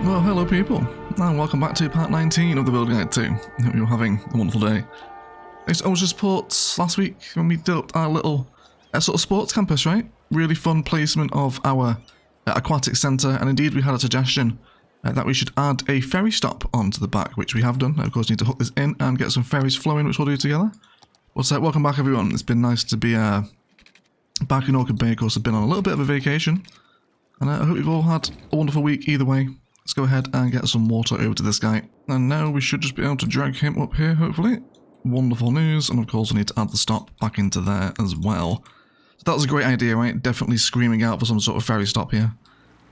Well, hello people, and welcome back to part 19 of the Build Guide 2. Hope you're having a wonderful day. I was just reports last week when we built our little sort of sports campus, right? Really fun placement of our aquatic centre, and indeed we had a suggestion that we should add a ferry stop onto the back, which we have done. Of course, we need to hook this in and get some ferries flowing, which we'll do together. What's up? Welcome back everyone. It's been nice to be back in Orchid Bay. Of course, I've been on a little bit of a vacation, and I hope you've all had a wonderful week either way. Let's go ahead and get some water over to this guy. And now we should just be able to drag him up here, hopefully. Wonderful news. And of course, we need to add the stop back into there as well. So that was a great idea, right? Definitely screaming out for some sort of ferry stop here.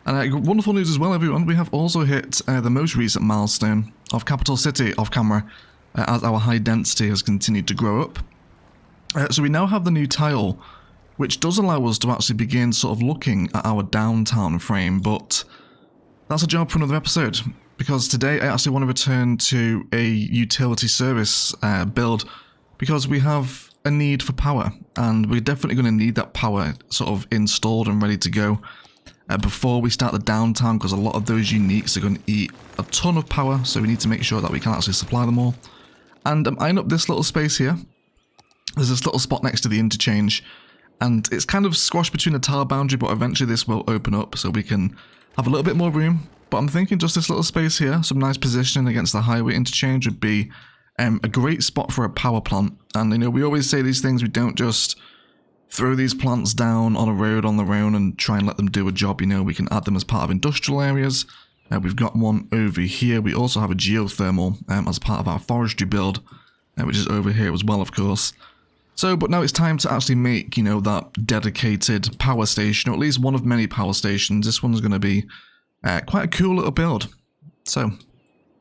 And wonderful news as well, everyone. We have also hit the most recent milestone of Capital City off camera as our high density has continued to grow up. So we now have the new tile, which does allow us to actually begin sort of looking at our downtown frame, but that's a job for another episode, because today I actually want to return to a utility service build, because we have a need for power, and we're definitely going to need that power sort of installed and ready to go before we start the downtown, because a lot of those uniques are going to eat a ton of power, so we need to make sure that we can actually supply them all. And I'm eyeing up this little space here. There's this little spot next to the interchange, and it's kind of squashed between a tile boundary, but eventually this will open up so we can have a little bit more room. But I'm thinking just this little space here, some nice positioning against the highway interchange would be a great spot for a power plant. And you know, we always say these things, we don't just throw these plants down on a road on their own and try and let them do a job. You know, we can add them as part of industrial areas. We've got one over here. We also have a geothermal as part of our forestry build, which is over here as well, of course. So, but now it's time to actually make, you know, that dedicated power station, or at least one of many power stations. This one's going to be quite a cool little build. So,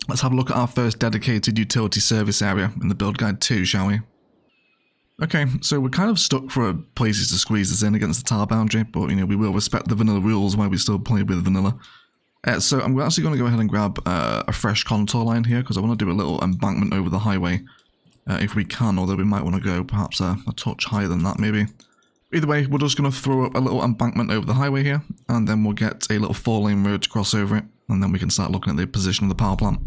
let's have a look at our first dedicated utility service area in the Build Guide 2, shall we? Okay, so we're kind of stuck for places to squeeze this in against the tile boundary, but, you know, we will respect the vanilla rules while we still play with vanilla. So, I'm actually going to go ahead and grab a fresh contour line here, because I want to do a little embankment over the highway. If we can, although we might want to go perhaps a touch higher than that maybe. Either way, we're just going to throw up a little embankment over the highway here, and then we'll get a little 4-lane road to cross over it, and then we can start looking at the position of the power plant.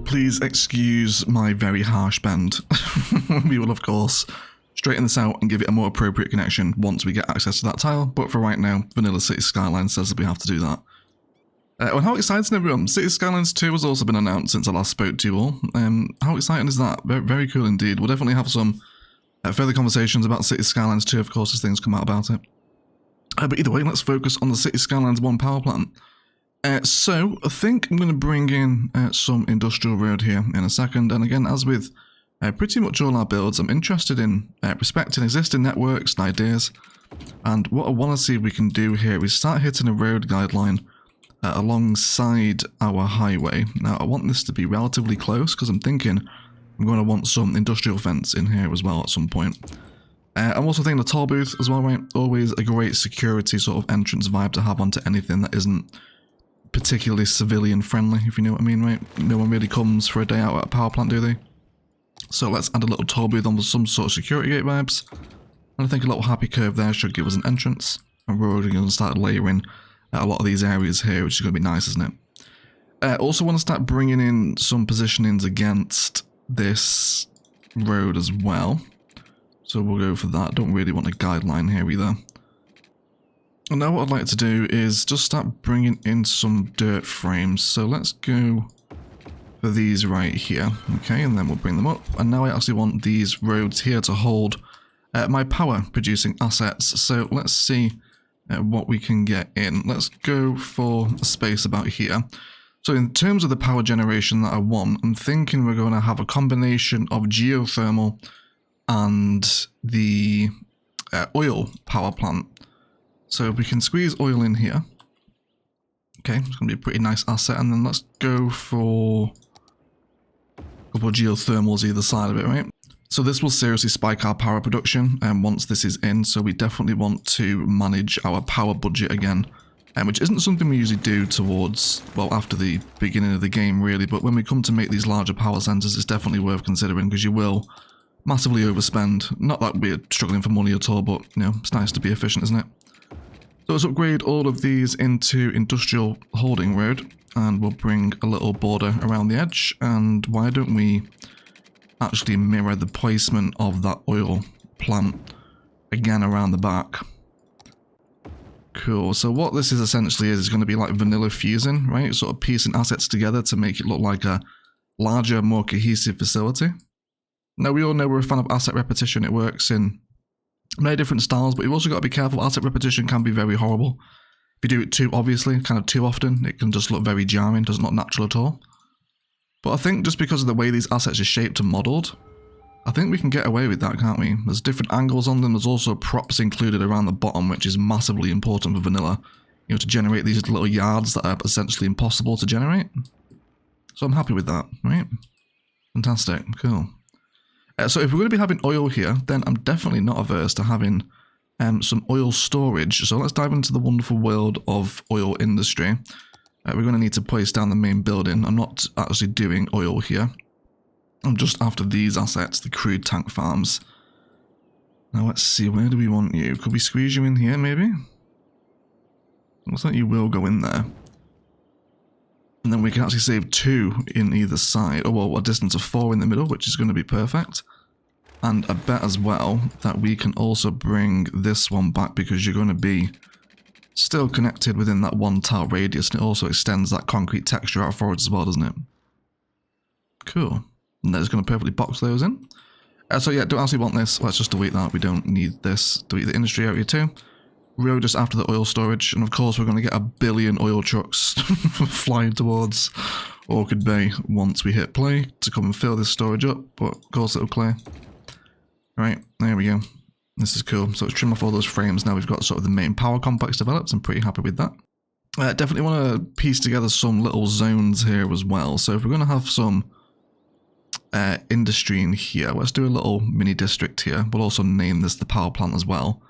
Please excuse my very harsh bend. We will, of course, straighten this out and give it a more appropriate connection once we get access to that tile, but for right now, Vanilla City Skylines says that we have to do that. And how exciting, everyone! City Skylines 2 has also been announced since I last spoke to you all. How exciting is that? Very, very cool indeed. We'll definitely have some further conversations about City Skylines 2, of course, as things come out about it. But either way, let's focus on the City Skylines 1 power plant. So, I think I'm going to bring in some industrial road here in a second, and again, as with pretty much all our builds, I'm interested in respecting existing networks and ideas, and what I want to see we can do here is start hitting a road guideline alongside our highway. Now, I want this to be relatively close, because I'm thinking I'm going to want some industrial fence in here as well at some point. I'm also thinking the toll booth as well, right? Always a great security sort of entrance vibe to have onto anything that isn't particularly civilian friendly, if you know what I mean, right? No one really comes for a day out at a power plant, do they? So let's add a little toll booth on with some sort of security gate vibes. And I think a little happy curve there should give us an entrance. And we're already going to start layering a lot of these areas here, which is going to be nice, isn't it? Also want to start bringing in some positionings against this road as well. So we'll go for that. Don't really want a guideline here either. And now what I'd like to do is just start bringing in some dirt frames. So let's go for these right here. Okay, and then we'll bring them up. And now I actually want these roads here to hold my power producing assets. So let's see what we can get in. Let's go for a space about here. So in terms of the power generation that I want, I'm thinking we're going to have a combination of geothermal and the oil power plant. So we can squeeze oil in here. Okay, it's going to be a pretty nice asset. And then let's go for couple of geothermals either side of it, right? So this will seriously spike our power production once this is in, so we definitely want to manage our power budget again, which isn't something we usually do towards, well, after the beginning of the game really, but when we come to make these larger power centers, it's definitely worth considering because you will massively overspend. Not that we're struggling for money at all, but, you know, it's nice to be efficient, isn't it? So let's upgrade all of these into industrial holding road, and we'll bring a little border around the edge, and why don't we actually mirror the placement of that oil plant again around the back. Cool, so what this is essentially is going to be like vanilla fusing, right? Sort of piecing assets together to make it look like a larger, more cohesive facility. Now we all know we're a fan of asset repetition. It works in many different styles, but you've also got to be careful. Asset repetition can be very horrible. If you do it too obviously, kind of too often, it can just look very jarring, does not natural at all. But I think just because of the way these assets are shaped and modelled, I think we can get away with that, can't we? There's different angles on them, there's also props included around the bottom, which is massively important for vanilla, you know, to generate these little yards that are essentially impossible to generate. So I'm happy with that, right? Fantastic, cool. So if we're going to be having oil here, then I'm definitely not averse to having some oil storage. So let's dive into the wonderful world of oil industry. We're going to need to place down the main building. I'm not actually doing oil here. I'm just after these assets, the crude tank farms. Now let's see, where do we want you? Could we squeeze you in here maybe? Looks like you will go in there. And then we can actually save 2 in either side. Oh well, a distance of 4 in the middle, which is going to be perfect. And I bet as well that we can also bring this one back because you're going to be still connected within that 1 tile radius, and it also extends that concrete texture out forwards as well, doesn't it? Cool. And that's going to perfectly box those in. So yeah, don't actually want this. Let's just delete that. We don't need this. Delete the industry area too. We're just after the oil storage, and of course we're going to get a billion oil trucks flying towards Orchid Bay once we hit play to come and fill this storage up, but of course it'll clear. Right, there we go. This is cool. So let's trim off all those frames. Now we've got sort of the main power complex developed. I'm pretty happy with that. Definitely want to piece together some little zones here as well. So if we're going to have some industry in here, let's do a little mini district here. We'll also name this the power plant as well.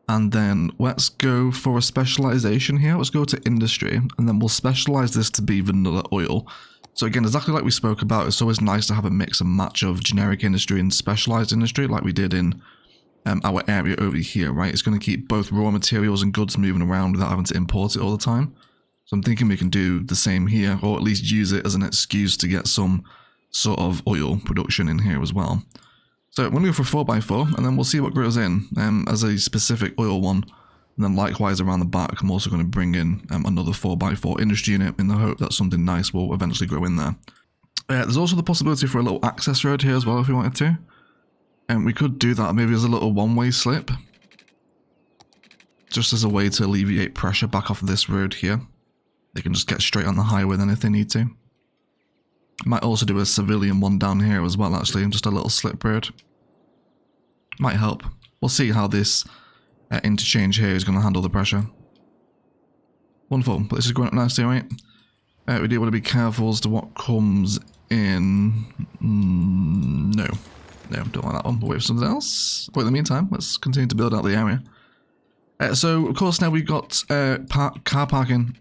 And then let's go for a specialization here. Let's go to industry, and then we'll specialize this to be vanilla oil. So again, exactly like we spoke about, it's always nice to have a mix and match of generic industry and specialized industry like we did in our area over here, right? It's going to keep both raw materials and goods moving around without having to import it all the time. So I'm thinking we can do the same here, or at least use it as an excuse to get some sort of oil production in here as well. So I'm going to go for 4x4, and then we'll see what grows in as a specific oil one. And then likewise around the back, I'm also going to bring in another 4x4 industry unit in the hope that something nice will eventually grow in there. There's also the possibility for a little access road here as well if we wanted to. And we could do that maybe as a little one-way slip. Just as a way to alleviate pressure back off this road here. They can just get straight on the highway then if they need to. Might also do a civilian one down here as well actually, just a little slip road. Might help. We'll see how this interchange here is going to handle the pressure. Wonderful, but this is going up nicely, right? We do want to be careful as to what comes in. No, don't like that one. We'll wait for something else. But in the meantime, let's continue to build out the area. So, of course, now we've got car parking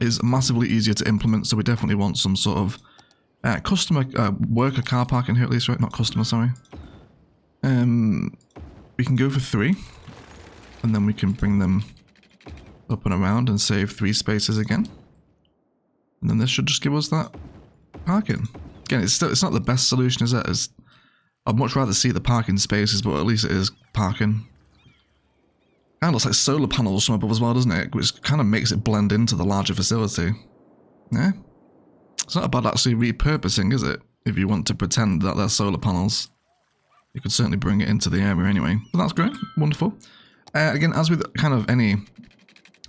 is massively easier to implement, so we definitely want some sort of customer worker car parking here at least, right? Not customer, sorry. We can go for 3, and then we can bring them up and around and save 3 spaces again. And then this should just give us that parking. Again, it's not the best solution, is it? I'd much rather see the parking spaces, but at least it is parking. Kind of looks like solar panels from above as well, doesn't it? Which kind of makes it blend into the larger facility. Yeah? It's not about actually repurposing, is it? If you want to pretend that they're solar panels. You could certainly bring it into the area anyway. But that's great. Wonderful. Again, as with kind of any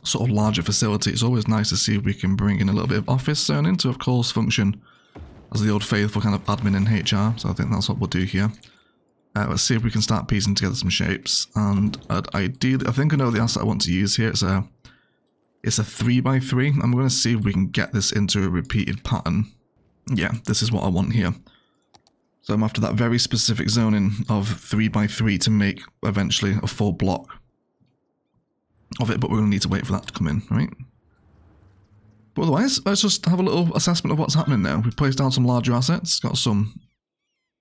sort of larger facility, it's always nice to see if we can bring in a little bit of office zoning to, of course, function as the old faithful kind of admin in HR. So I think that's what we'll do here. Let's see if we can start piecing together some shapes. And ideally, I think I know the asset I want to use here. It's a 3x3. I'm going to see if we can get this into a repeated pattern. Yeah, this is what I want here. So I'm after that very specific zoning of 3x3 to make eventually a full block of it, but we're going to need to wait for that to come in, right? But otherwise, let's just have a little assessment of what's happening now. We've placed down some larger assets, got some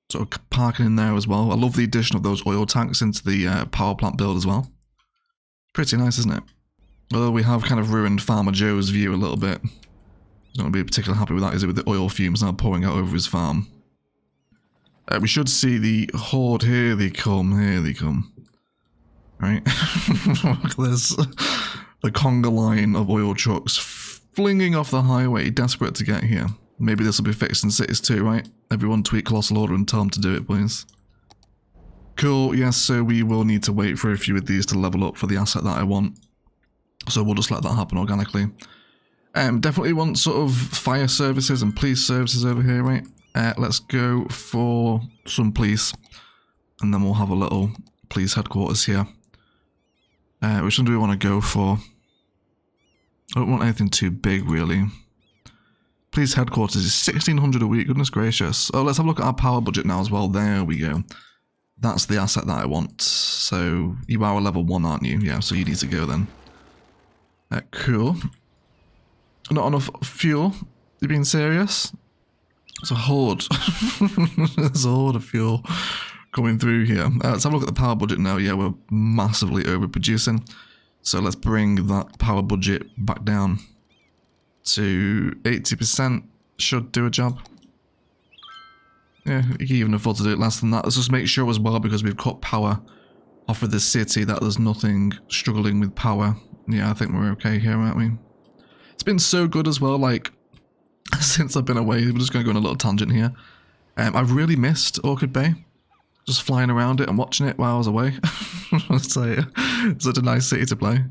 sort of parking in there as well. I love the addition of those oil tanks into the power plant build as well. Pretty nice, isn't it? Although we have kind of ruined Farmer Joe's view a little bit. He's not going to be particularly happy with that, is it? With the oil fumes now pouring out over his farm. We should see the horde. Here they come, here they come. Right? Look at this. The conga line of oil trucks flinging off the highway, desperate to get here. Maybe this will be fixed in cities too, right? Everyone tweet Colossal Order and tell them to do it, please. Cool, yes, so we will need to wait for a few of these to level up for the asset that I want. So we'll just let that happen organically. Definitely want sort of fire services and police services over here, right? Let's go for some police, and then we'll have a little police headquarters here. Which one do we want to go for? I don't want anything too big, really. Police headquarters is 1,600 a week, goodness gracious. Oh, let's have a look at our power budget now as well. There we go. That's the asset that I want. So, you are a level 1, aren't you? Yeah, so you need to go then. Cool. Not enough fuel? You being serious? It's a horde. There's a horde of fuel coming through here. Let's have a look at the power budget now. Yeah, we're massively overproducing. So let's bring that power budget back down to 80%. Should do a job. Yeah, you can even afford to do it less than that. Let's just make sure as well, because we've cut power off of the city, that there's nothing struggling with power. Yeah, I think we're okay here, aren't we? It's been so good as well, like, since I've been away. We're just going to go on a little tangent here. I've really missed Orchid Bay. Just flying around it and watching it while I was away. It's such a nice city to play.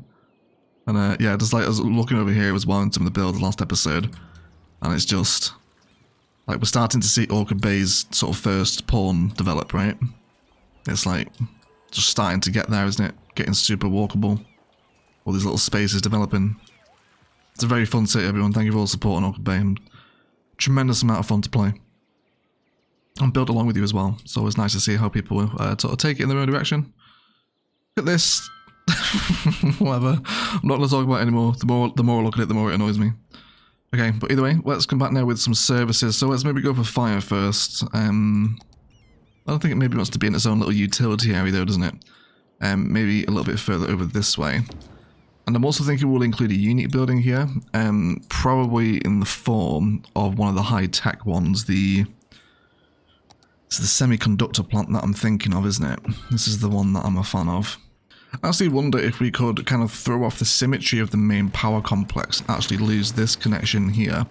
And yeah, just like I was looking over here as well in some of the builds last episode. And it's just, like, we're starting to see Orchid Bay's sort of first pawn develop, right? It's like, just starting to get there, isn't it? Getting super walkable. All these little spaces developing. It's a very fun city, everyone. Thank you for all the support on Orchid Bay. And tremendous amount of fun to play. And build along with you as well. It's always nice to see how people sort of take it in their own direction. Look at this. Whatever. I'm not going to talk about it anymore. The more I look at it, the more it annoys me. Okay, but either way, let's come back now with some services. So let's maybe go for fire first. I don't think it maybe wants to be in its own little utility area though, doesn't it? Maybe a little bit further over this way. And I'm also thinking we'll include a unit building here. Probably in the form of one of the high-tech ones. It's the semiconductor plant that I'm thinking of, isn't it? This is the one that I'm a fan of. I actually wonder if we could kind of throw off the symmetry of the main power complex, actually lose this connection here,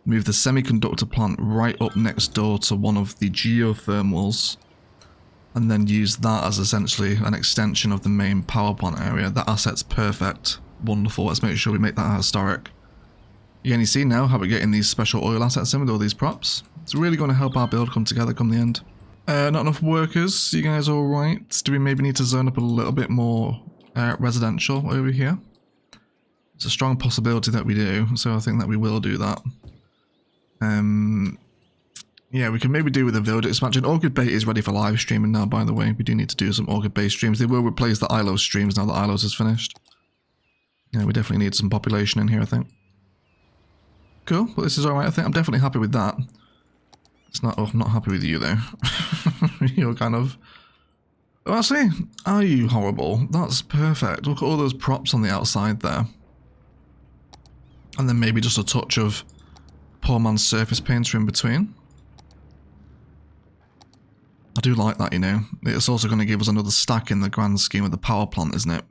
move the semiconductor plant right up next door to one of the geothermals, and then use that as essentially an extension of the main power plant area. That asset's perfect. Wonderful. Let's make sure we make that historic. You can see now how we're getting these special oil assets in with all these props. It's really going to help our build come together come the end. Not enough workers. You guys alright? Do we maybe need to zone up a little bit more residential over here? It's a strong possibility that we do, so I think that we will do that. Yeah, we can maybe do with a village expansion. Orchid Bay is ready for live streaming now, by the way. We do need to do some Orchid Bay streams. They will replace the ILO streams now that ILO's is finished. Yeah, we definitely need some population in here, I think. Cool, well this is alright, I think. I'm definitely happy with that. It's not, oh, I'm not happy with you though. You're kind of... Oh, actually, are you horrible? That's perfect. Look at all those props on the outside there. And then maybe just a touch of poor man's surface painter in between. I do like that, you know. It's also going to give us another stack in the grand scheme of the power plant, isn't it?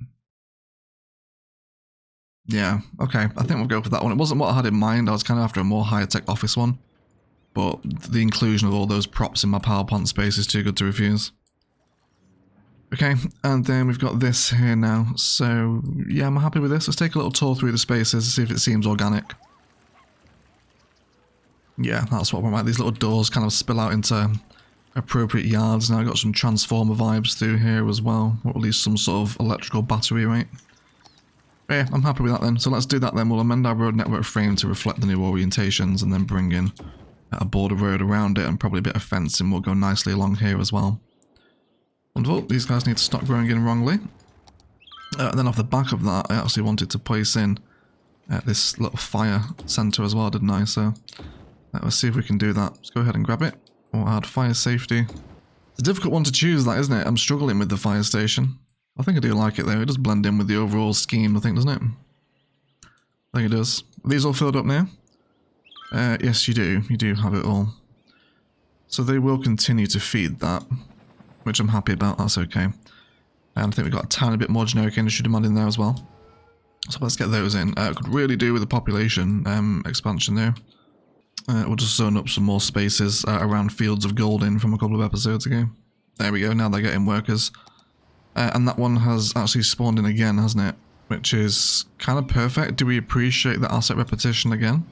Yeah, okay. I think we'll go for that one. It wasn't what I had in mind. I was kind of after a more high-tech office one. But the inclusion of all those props in my power plant space is too good to refuse. Okay, and then we've got this here now. So, yeah, I'm happy with this. Let's take a little tour through the spaces, see if it seems organic. Yeah, that's what we're like. These little doors kind of spill out into appropriate yards. Now I've got some transformer vibes through here as well. Or at least some sort of electrical battery, right? But yeah, I'm happy with that then. So let's do that then. We'll amend our road network frame to reflect the new orientations and then bring in a border road around it, and probably a bit of fencing will go nicely along here as well. Wonderful. These guys need to stop growing in wrongly. And then off the back of that, I actually wanted to place in this little fire center as well, didn't I? So let's see if we can do that. Let's go ahead and grab it. We'll add fire safety. It's a difficult one to choose, that, isn't it? I'm struggling with the fire station. I think I do like it though. It does blend in with the overall scheme, I think, doesn't it? I think it does. Are these all filled up now? Yes, you do. You do have it all. So they will continue to feed that, which I'm happy about. That's okay. And I think we've got a tiny bit more generic industry demand in there as well. So let's get those in. Could really do with the population expansion there. We'll just zone up some more spaces around fields of gold in from a couple of episodes ago. There we go. Now they're getting workers. And that one has actually spawned in again, hasn't it? Which is kind of perfect. Do we appreciate the asset repetition again?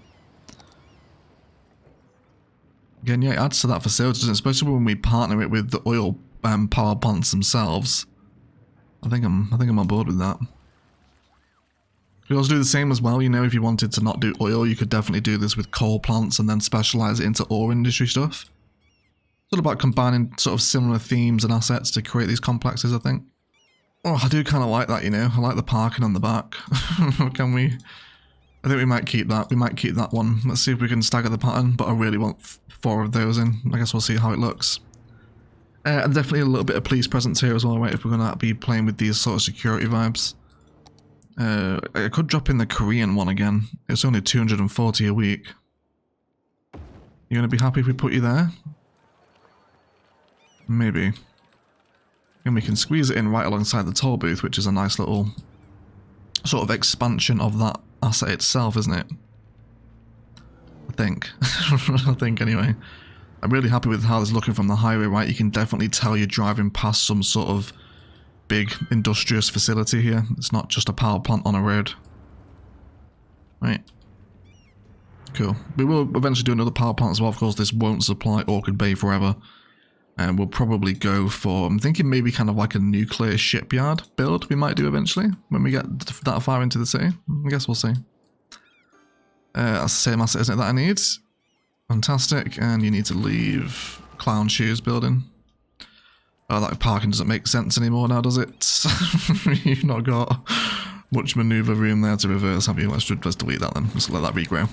Again, yeah, it adds to that facility, doesn't it? Especially when we partner it with the oil power plants themselves. I think I'm on board with that. You also do the same as well, you know, if you wanted to not do oil, you could definitely do this with coal plants and then specialize it into ore industry stuff. It's all about combining sort of similar themes and assets to create these complexes, I think. Oh, I do kind of like that, you know. I like the parking on the back. Can we? I think we might keep that. We might keep that one. Let's see if we can stagger the pattern, but I really want 4 of those in. I guess we'll see how it looks. And definitely a little bit of police presence here as well, right, if we're going to be playing with these sort of security vibes. I could drop in the Korean one again. It's only 240 a week. You going to be happy if we put you there? Maybe. And we can squeeze it in right alongside the toll booth, which is a nice little sort of expansion of that asset itself, isn't it? I think. I think anyway. I'm really happy with how this is looking from the highway, right? You can definitely tell you're driving past some sort of big industrious facility here. It's not just a power plant on a road. Right. Cool. We will eventually do another power plant as well. Of course, this won't supply Orchid Bay forever. And we'll probably go for, I'm thinking maybe kind of like a nuclear shipyard build we might do eventually when we get that far into the city. I guess we'll see. That's the same asset, isn't it, that I need? Fantastic. And you need to leave Clown Shoes building. Oh, that parking doesn't make sense anymore now, does it? You've not got much maneuver room there to reverse, have you? Let's delete that then. Let's let that regrow.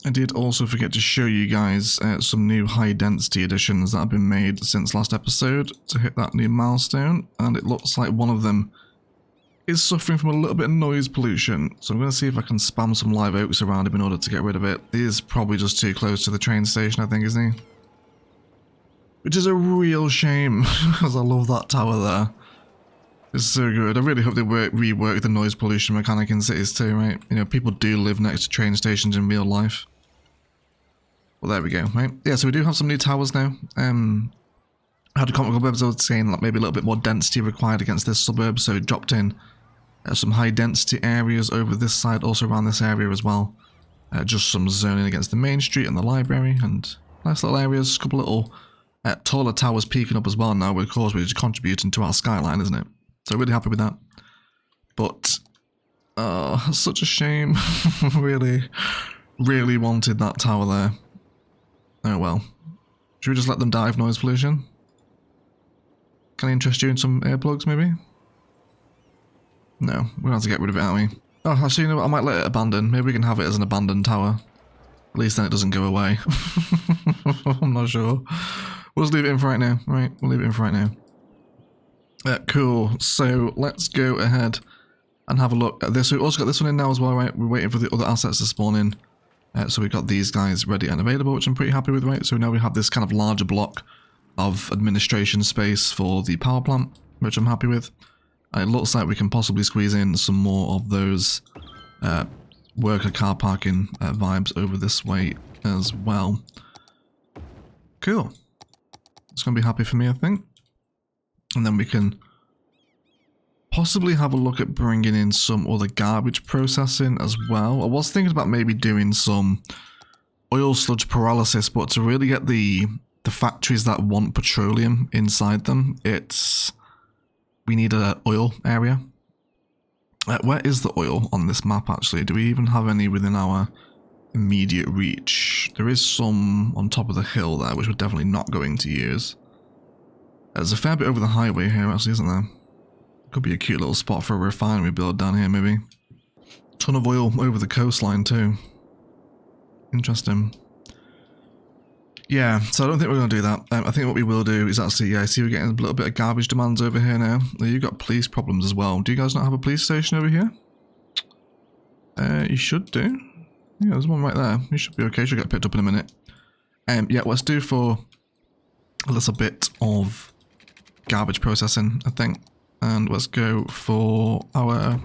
I did also forget to show you guys some new high density additions that have been made since last episode to hit that new milestone, and it looks like one of them is suffering from a little bit of noise pollution, so I'm going to see if I can spam some live oaks around him in order to get rid of it. He is probably just too close to the train station, I think, isn't he? Which is a real shame, because I love that tower there. It's so good. I really hope they rework the noise pollution mechanic in cities too, right? You know, people do live next to train stations in real life. Well, there we go, right? Yeah, so we do have some new towers now. I had a comment episode saying like maybe a little bit more density required against this suburb, so it dropped in some high density areas over this side, also around this area as well. Just some zoning against the main street and the library, and nice little areas, a couple little taller towers peeking up as well now, of course, which is contributing to our skyline, isn't it? So really happy with that. But, such a shame. really wanted that tower there. Oh well. Should we just let them die of noise pollution? Can I interest you in some earplugs, maybe? No, we're going to have to get rid of it, aren't we? Oh, actually, you know what? I might let it abandon. Maybe we can have it as an abandoned tower. At least then it doesn't go away. I'm not sure. We'll just leave it in for right now. Right, we'll leave it in for right now. Cool. So let's go ahead and have a look at this. We've also got this one in now as well, right? We're waiting for the other assets to spawn in. So we've got these guys ready and available, which I'm pretty happy with, right? So now we have this kind of larger block of administration space for the power plant, which I'm happy with. It looks like we can possibly squeeze in some more of those worker car parking vibes over this way as well. Cool. It's going to be happy for me, I think. And then we can possibly have a look at bringing in some other garbage processing as well. I was thinking about maybe doing some oil sludge pyrolysis, but to really get the factories that want petroleum inside them, we need an oil area. Where is the oil on this map, actually? Do we even have any within our immediate reach. There is some on top of the hill there, which we're definitely not going to use. There's a fair bit over the highway here, actually, isn't there? Could be a cute little spot for a refinery build down here, maybe. Ton of oil over the coastline, too. Interesting. Yeah, so I don't think we're going to do that. I think what we will do is actually, yeah, see we're getting a little bit of garbage demands over here now. You've got police problems as well. Do you guys not have a police station over here? You should do. Yeah, there's one right there. You should be okay. Should get picked up in a minute. Yeah, let's do for a little bit of garbage processing, I think. And let's go for our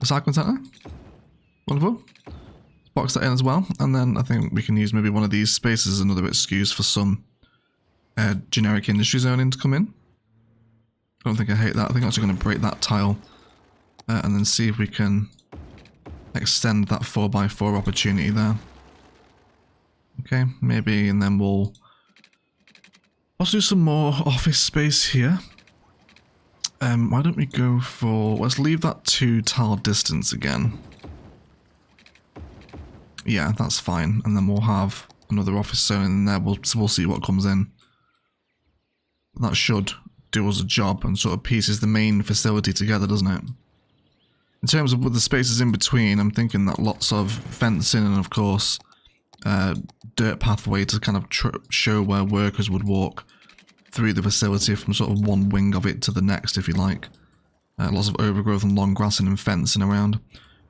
recycling center. Wonderful. Box that in as well. And then I think we can use maybe one of these spaces as another excuse for some generic industry zoning to come in. I don't think I hate that. I think I'm actually going to break that tile and then see if we can extend that 4x4 opportunity there. Okay, maybe, and then we'll do some more office space here. Why don't we go for, let's leave that 2 tile distance again. Yeah, that's fine, and then we'll have another office zone in there. We'll see what comes in. That should do us a job and sort of pieces the main facility together, doesn't it? In terms of with the spaces in between, I'm thinking that lots of fencing and of course dirt pathway to kind of show where workers would walk through the facility from sort of one wing of it to the next, if you like. Lots of overgrowth and long grassing and fencing around.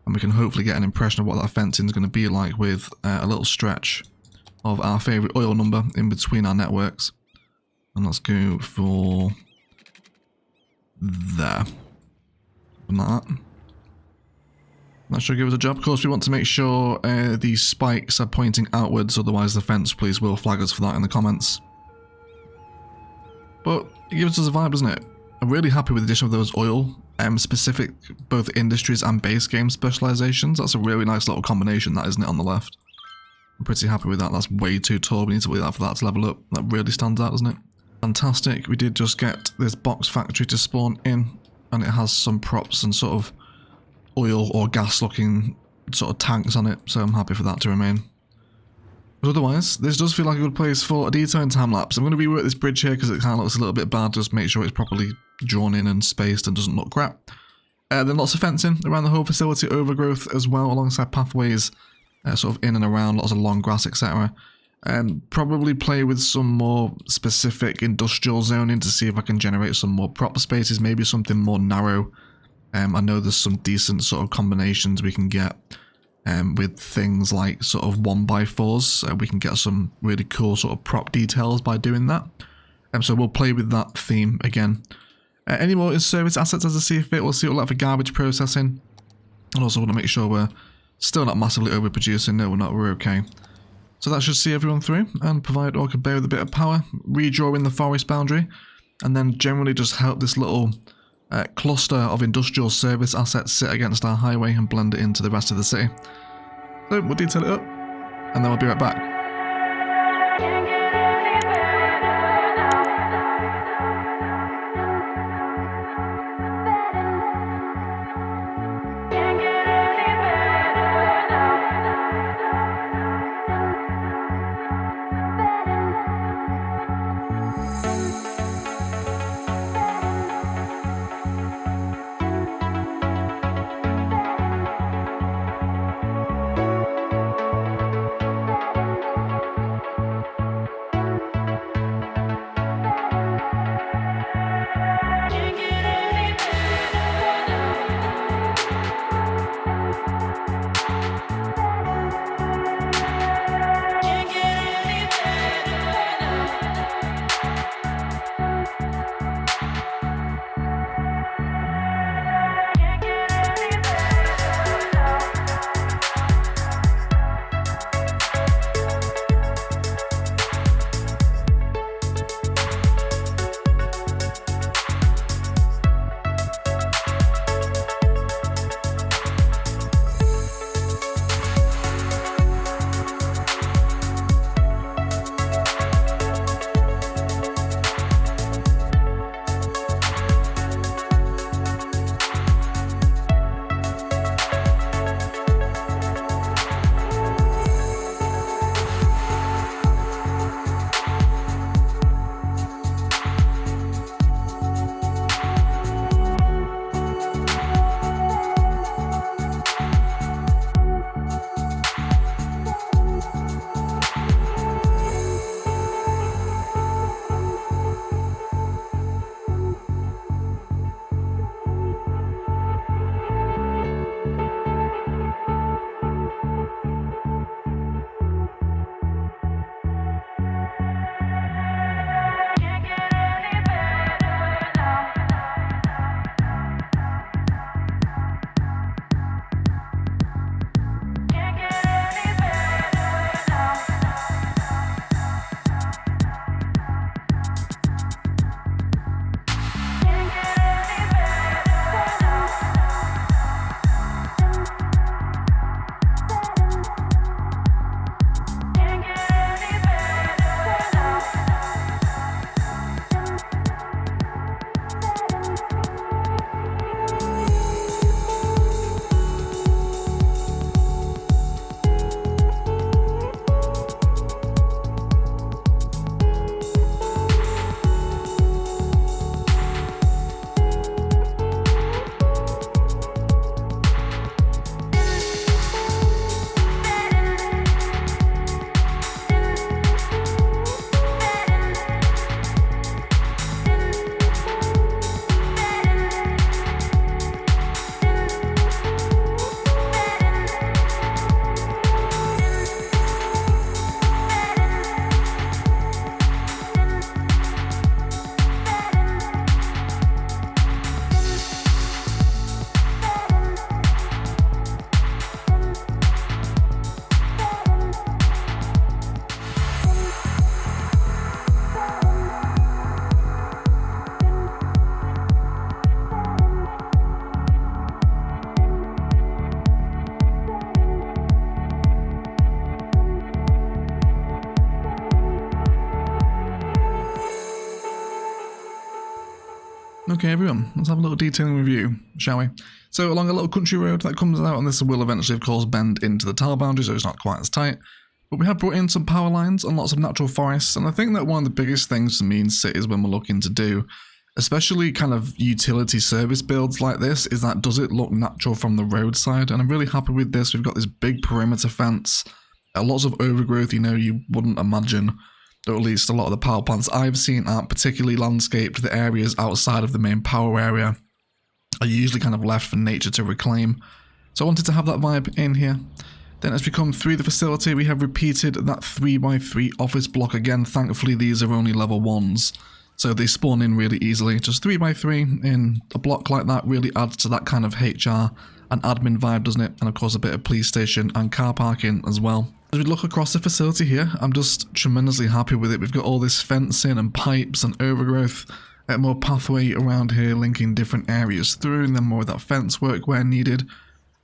And we can hopefully get an impression of what that fencing is going to be like with a little stretch of our favourite oil number in between our networks. And let's go for there. And that. That should give us a job. Of course, we want to make sure these spikes are pointing outwards, otherwise the fence police will flag us for that in the comments. But it gives us a vibe, doesn't it? I'm really happy with the addition of those oil specific both industries and base game specializations. That's a really nice little combination, that, isn't it, on the left? I'm pretty happy with that. That's way too tall. We need to wait that for that to level up. That really stands out, doesn't it? Fantastic. We did just get this box factory to spawn in, and it has some props and sort of oil or gas looking sort of tanks on it, so I'm happy for that to remain. But otherwise, this does feel like a good place for a detail and time-lapse. I'm going to rework this bridge here because it kind of looks a little bit bad, just make sure it's properly drawn in and spaced and doesn't look crap. Then lots of fencing around the whole facility, overgrowth as well, alongside pathways sort of in and around, lots of long grass, etc. And probably play with some more specific industrial zoning to see if I can generate some more proper spaces, maybe something more narrow. I know there's some decent sort of combinations we can get with things like sort of 1x4s. We can get some really cool sort of prop details by doing that. So we'll play with that theme again. Any more in-service assets as I see fit, we'll see what we'll have for garbage processing. And also want to make sure we're still not massively overproducing. No, we're not, we're okay. So that should see everyone through and provide Orchid Bay with a bit of power, redraw in the forest boundary, and then generally just help this little cluster of industrial service assets sit against our highway and blend it into the rest of the city. So we'll detail it up, and then we'll be right back. Okay everyone, let's have a little detailing review, shall we? So along a little country road that comes out, and this will eventually of course bend into the tile boundary so it's not quite as tight. But we have brought in some power lines and lots of natural forests, and I think that one of the biggest things for me in cities when we're looking to do, especially kind of utility service builds like this, is that does it look natural from the roadside? And I'm really happy with this. We've got this big perimeter fence, lots of overgrowth, you know, you wouldn't imagine. Or at least a lot of the power plants I've seen aren't particularly landscaped. The areas outside of the main power area are usually kind of left for nature to reclaim. So I wanted to have that vibe in here. Then as we come through the facility, we have repeated that 3x3 office block again. Thankfully, these are only level 1s, so they spawn in really easily. Just 3x3 in a block like that really adds to that kind of HR and admin vibe, doesn't it? And of course a bit of police station and car parking as well. As we look across the facility here, I'm just tremendously happy with it. We've got all this fencing and pipes and overgrowth, more pathway around here linking different areas through, and then more of that fence work where needed.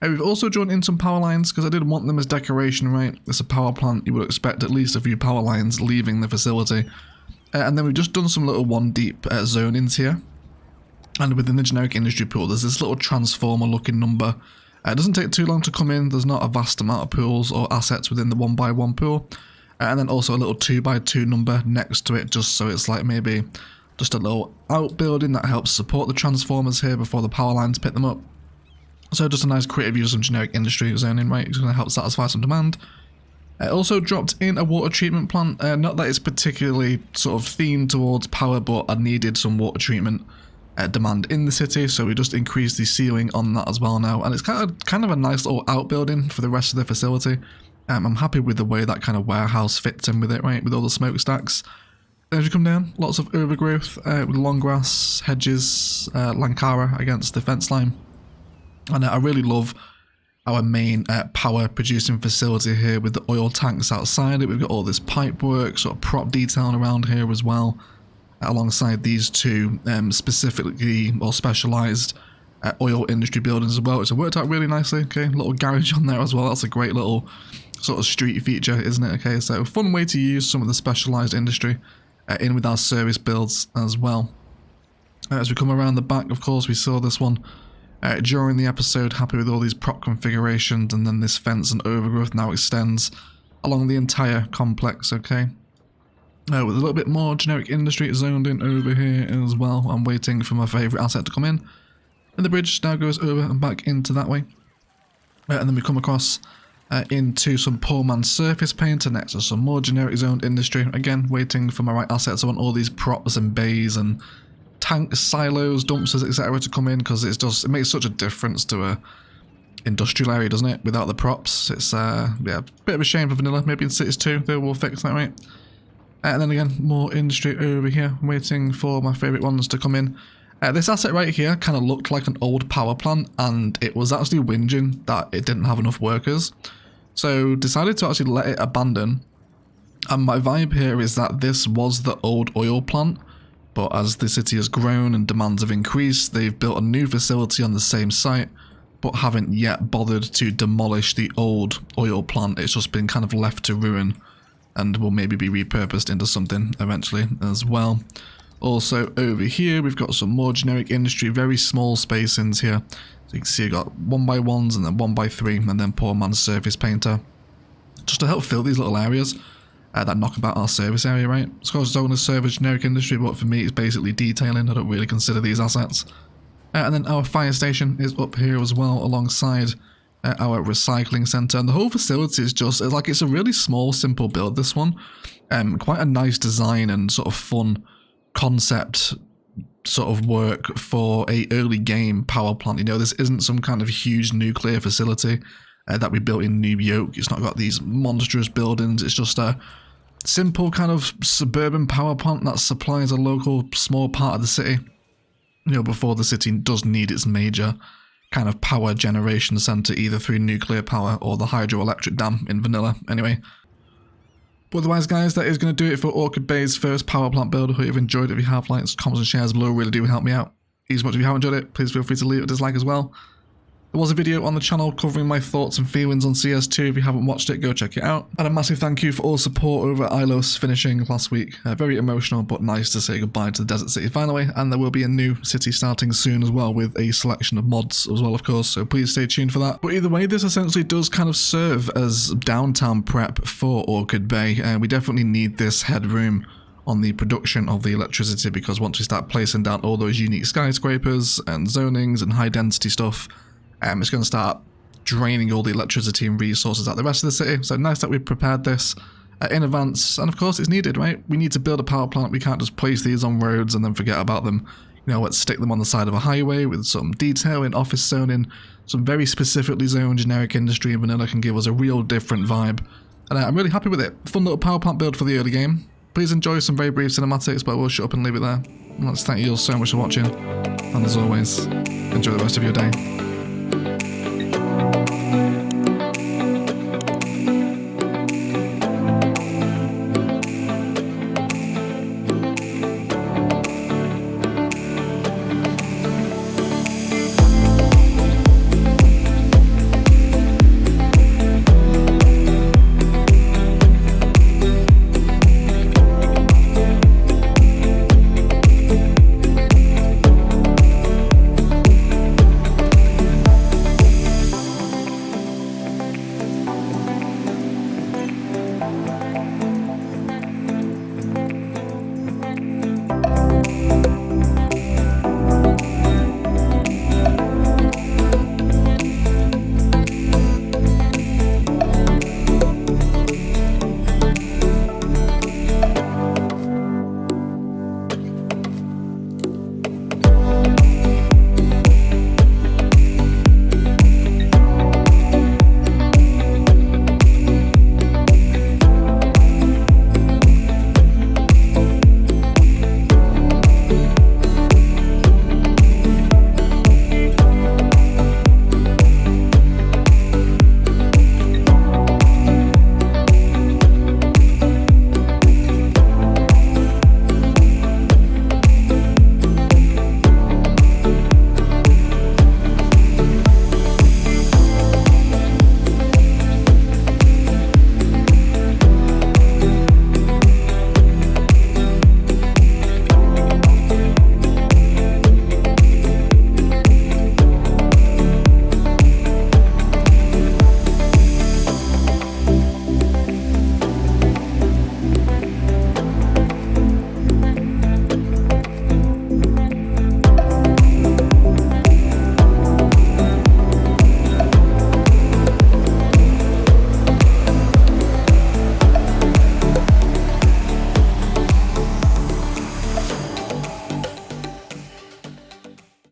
We've also drawn in some power lines because I did want them as decoration, right? It's a power plant, you would expect at least a few power lines leaving the facility. And then we've just done some little one deep zonings here. And within the generic industry pool, there's this little transformer looking number. It doesn't take too long to come in. There's not a vast amount of pools or assets within the 1x1 pool. And then also a little 2x2 number next to it, just so it's like maybe just a little outbuilding that helps support the transformers here before the power lines pick them up. So just a nice creative use of some generic industry zoning, right? It's going to help satisfy some demand. Also dropped in a water treatment plant. Not that it's particularly sort of themed towards power, but I needed some water treatment demand in the city, so we just increased the ceiling on that as well now, and it's kind of a nice little outbuilding for the rest of the facility. I'm happy with the way that kind of warehouse fits in with it, right, with all the smokestacks. As you come down, lots of overgrowth with long grass, hedges, Lankara against the fence line, and I really love our main power producing facility here with the oil tanks outside it. We've got all this pipe work, sort of prop detailing around here as well, alongside these two specifically or specialized oil industry buildings as well, which have worked out really nicely. Okay, little garage on there as well. That's a great little sort of street feature, isn't it? Okay, so fun way to use some of the specialized industry in with our service builds as well. As we come around the back, of course, we saw this one during the episode. Happy with all these prop configurations, and then this fence and overgrowth now extends along the entire complex. Okay. With a little bit more generic industry zoned in over here as well. I'm waiting for my favourite asset to come in. And the bridge now goes over and back into that way. And then we come across into some poor man's surface painter next to some more generic zoned industry. Again, waiting for my right assets. I want all these props and bays and tanks, silos, dumpsters, etc. to come in, because it makes such a difference to a industrial area, doesn't it? Without the props, it's yeah, a bit of a shame for vanilla. Maybe in cities too, they will fix that, right? And then again, more industry over here, waiting for my favourite ones to come in. This asset right here kind of looked like an old power plant, and it was actually whinging that it didn't have enough workers. So decided to actually let it abandon. And my vibe here is that this was the old oil plant, but as the city has grown and demands have increased, they've built a new facility on the same site, but haven't yet bothered to demolish the old oil plant. It's just been kind of left to ruin, and will maybe be repurposed into something eventually as well. Also over here we've got some more generic industry, very small spacings here. So you can see I've got 1x1s and then 1x3, and then poor man's surface painter, just to help fill these little areas that knock about our service area, right? It's called zone of service generic industry, but for me it's basically detailing. I don't really consider these assets. And then our fire station is up here as well, alongside our recycling center, and the whole facility is just like, it's a really small, simple build, this one. Quite a nice design and sort of fun concept sort of work for a early game power plant. You know, this isn't some kind of huge nuclear facility that we built in New York. It's not got these monstrous buildings. It's just a simple kind of suburban power plant that supplies a local small part of the city, you know, before the city does need its major kind of power generation center, either through nuclear power or the hydroelectric dam in vanilla. Anyway, but otherwise guys, that is going to do it for Orchid Bay's first power plant build. I hope you've enjoyed it. If you have, likes, comments and shares below really do help me out. As much if you haven't enjoyed it, please feel free to leave a dislike as well. There was a video on the channel covering my thoughts and feelings on CS2. If you haven't watched it, go check it out. And a massive thank you for all support over Ilos finishing last week. Very emotional, but nice to say goodbye to the Desert City finally. And there will be a new city starting soon as well, with a selection of mods as well, of course. So please stay tuned for that. But either way, this essentially does kind of serve as downtown prep for Orchid Bay. And we definitely need this headroom on the production of the electricity, because once we start placing down all those unique skyscrapers and zonings and high density stuff, it's going to start draining all the electricity and resources out the rest of the city. So nice that we've prepared this in advance, and of course it's needed, right? We need to build a power plant. We can't just place these on roads and then forget about them. You know, let's stick them on the side of a highway with some detail in office zoning. Some very specifically zoned generic industry and vanilla can give us a real different vibe, and I'm really happy with it. Fun little power plant build for the early game. Please enjoy some very brief cinematics, but we'll shut up and leave it there. Let's thank you all so much for watching, and as always, enjoy the rest of your day.